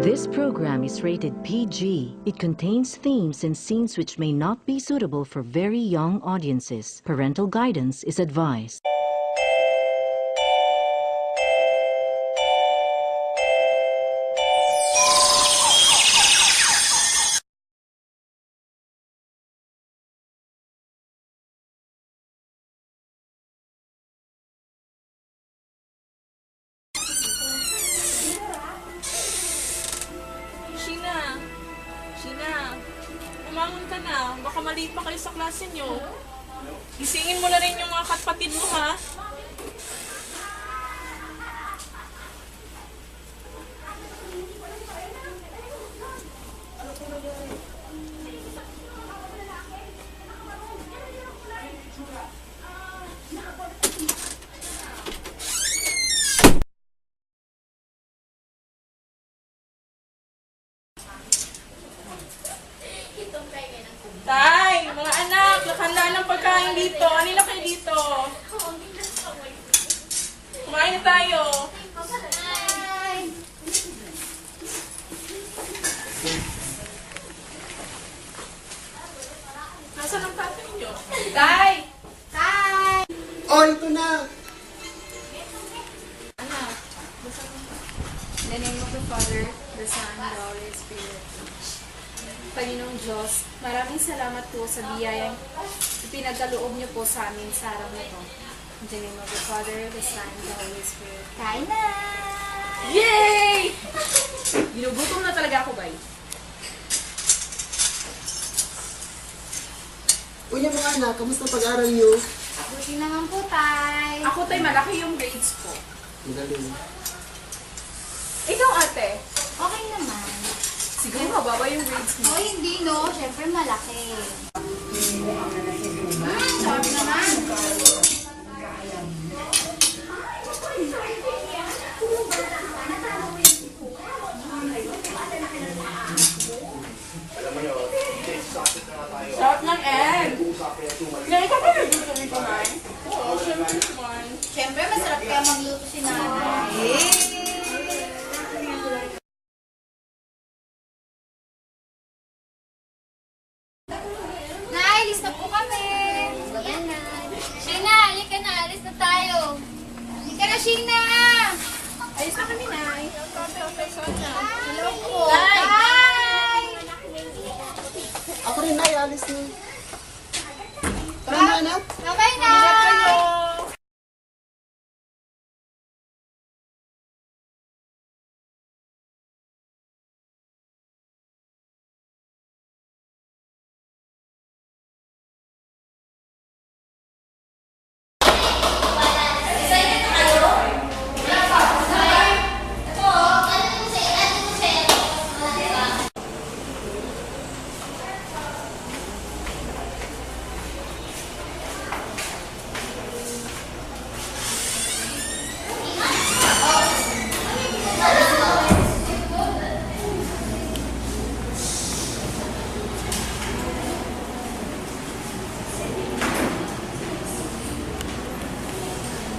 This program is rated PG. It contains themes and scenes which may not be suitable for very young audiences. Parental guidance is advised. Sheena, umangon ka na. Baka maliit pa kayo sa klase nyo. Gisingin mo na rin yung mga kapatid mo, ha? Tay, mga anak, nakahanda ng pagkain dito. Ano na kayo dito? Kumain na tayo. Nasaan ang tatay niyo? Tay! Hi! Oh, ito na! Anak, in the name of the Father, the Son, and the Holy Spirit. Panginoong Diyos, maraming salamat po sa biyayang ipinagkaloob niyo po sa amin sa araw na ito. In the name of the Father, the Son, and the Holy Spirit. Kain na! Yay! Ginugutom na talaga ako, bay. Uy, mga anak, kamusta pag-aaral niyo? Buti naman po, Tay. Ako, tay, malaki yung grades ko. Magaling. Ikaw, ate, Okay naman. siguro mababa yung grades mo. Oh, hindi no. Siyempre malaki. Sabi naman. Sarap ng egg. Ngayon ka ba nagluto nito, Nay? Oo, syempre naman. Siyempre masarap kaya magluto si nanay. Nay, alis na po kami. Ayan na. Sheena, halika na. Alis na tayo. Halika na, Sheena. Ayos na kami, Nay. Hello po. Tay! Bye! Ako rin, Nay, alis na. Tara na, anak. Bye-bye, Ingat Nay. kayo.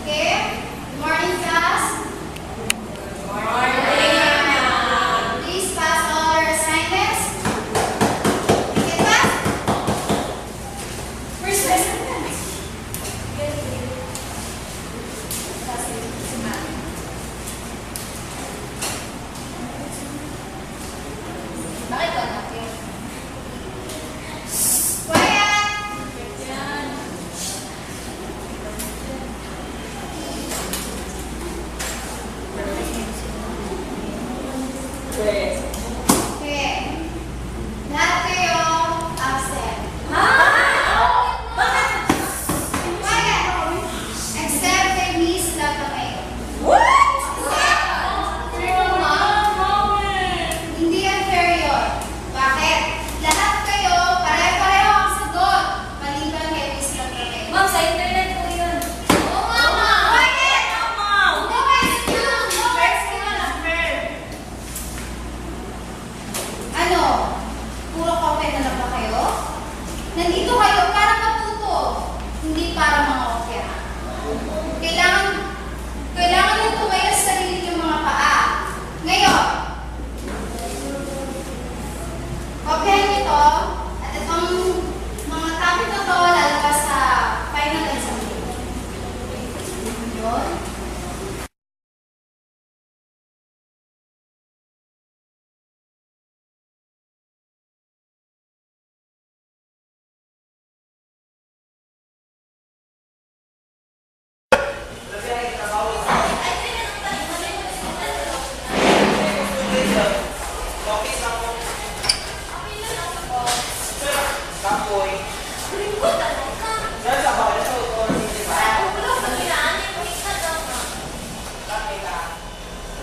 Okay. Good morning, class. Please pass all your assignments. Get back. Where's my assignments? Bakit ba natin? Quiet! Okay. Lahat kayo absent. Bakit? Quiet! Except kay Miss Latapay. Hindi yan fair yun. Bakit? Lahat kayo pare-pareho ang sagot. Maliban kay Miss Latapay. Ma'am, sa internet po yun. Oo nga, ma'am. Quiet! No, guys, no. First, yun ang fair.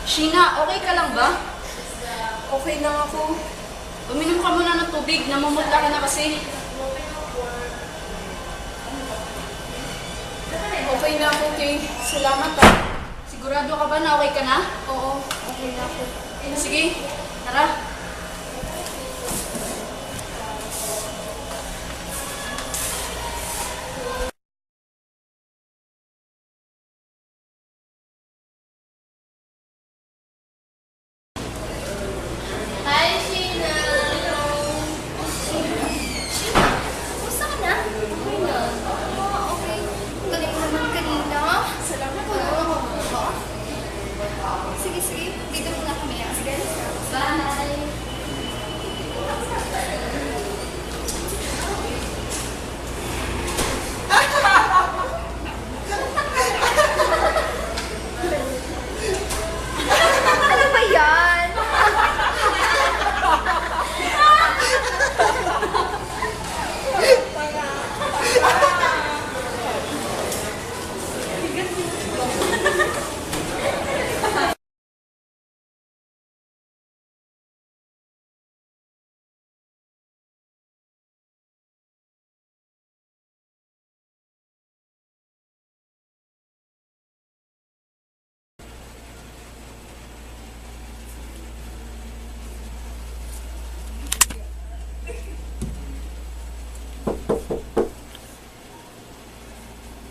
Sheena, okay ka lang ba? Okay lang ako. Uminom ka muna ng tubig, namumutla ka na kasi. Okay na ako, Kay. Salamat ah. Sigurado ka ba na okay ka na? Oo, okay na ako. Sige, tara. Hi, Sheena! Sheena, kumusta ka na? Okay na. Okay. Galing naman kanina. Salamat po. Sige, sige. Dito muna kami. Sige. Bye! Ano ba yan?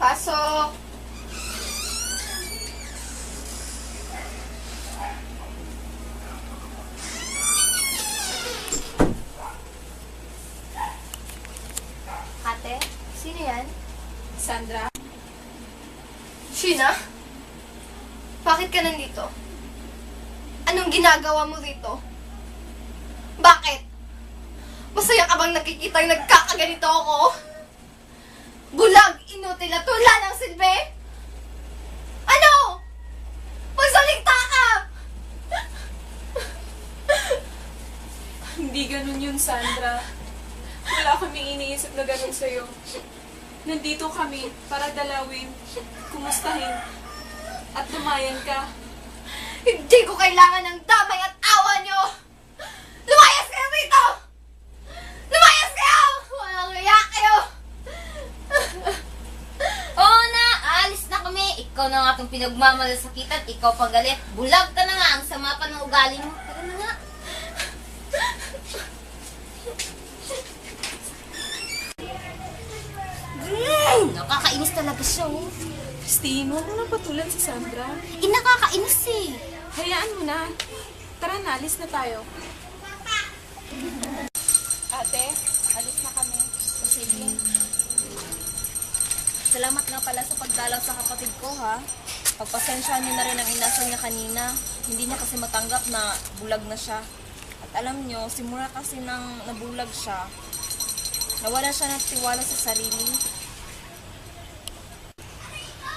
Pasok! Ate, sino yan? Sandra? Sheena? Bakit ka nandito? Anong ginagawa mo dito? Bakit? Masaya ka bang nakikita yung nagkakaganito ako? Bulag, inutil at wala ng silbi? Ano? Magsalita ka! Hindi ganun yun, Sandra. Wala kaming iniisip na ganun sa'yo. Nandito kami para dalawin, kumustahin, at lumayan ka. Hindi ko kailangan ng damay at awa nyo! Lumayas kayo dito! Lumayas kayo! Walang kaya kayo! Oo na, aalis na kami. Ikaw na ang aking pinagmamalasakitan, ikaw pagalit. Bulag ka na nga, ang sama pa ng ugali mo. Tara na nga. Nakakainis talaga siya, oh. Christine, huwag mo nang patulan si Sandra. Nakakainis eh. Hayaan mo na. Tara na, alis na tayo. Ate, alis na kami. Sige. Salamat nga pala sa pagdalaw sa kapatid ko, ha. Pagpasensyahan niyo na rin ang inasal niya kanina. Hindi niya kasi matanggap na bulag na siya. At alam niyo, simula kasi nang nabulag siya, nawala siya ng tiwala sa sarili.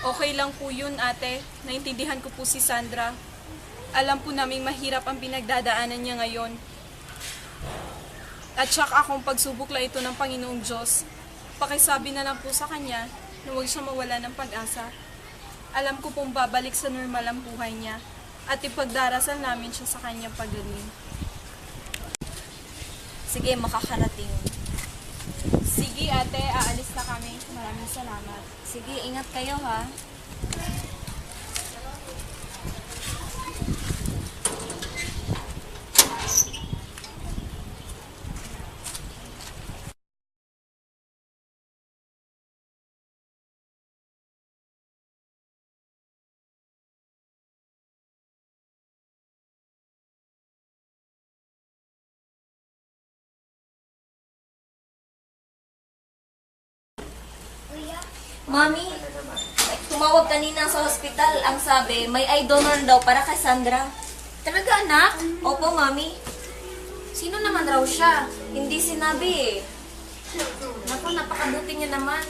Okay lang po yun, ate. Naintindihan ko po si Sandra. Alam po naming mahirap ang pinagdadaanan niya ngayon. At saka akong pagsubok lang ito ng Panginoong Diyos. Pakisabi na lang po sa kanya na huwag siya mawala ng pag-asa. Alam ko pong babalik sa normal ang buhay niya at ipagdarasal namin siya sa kanyang pagaling. Sige, makakarating. Sige, ate. Aalis na kami. Maraming salamat. Sige, ingat kayo, ha. Mami, tumawag kanina sa hospital. Ang sabi, may eye donor daw para kay Sandra. Talaga, anak? Opo, Mami. Sino naman raw siya? Hindi sinabi eh. Naku, napakabuti niya naman.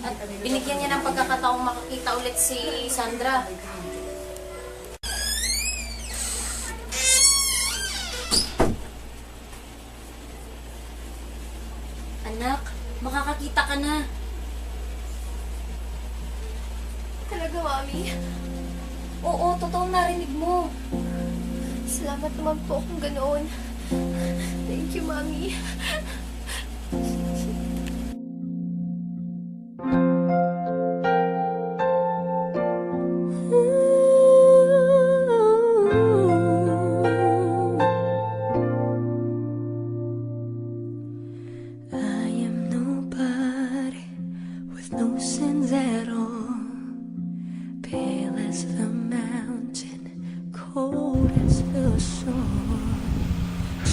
At binigyan niya ng pagkakataong makakita ulit si Sandra. Anak, makakakita ka na. Talaga, Mami? Oo, totoo narinig mo. Salamat naman po kung ganoon. Thank you, Mami. I am nobody with no sins at all, pale as the mountain, cold as the storm.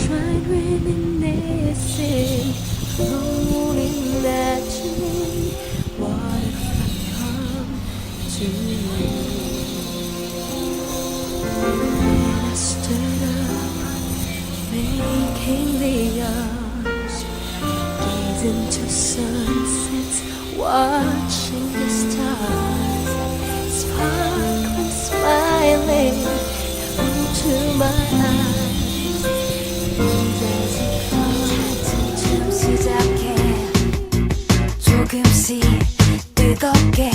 Tried reminiscing, alone imagining what if I come to you. When I stood up, making the odds, gaze into sunsets, watching the stars sparkling, smiling into my eyes. 시작해 조금씩 뜨겁게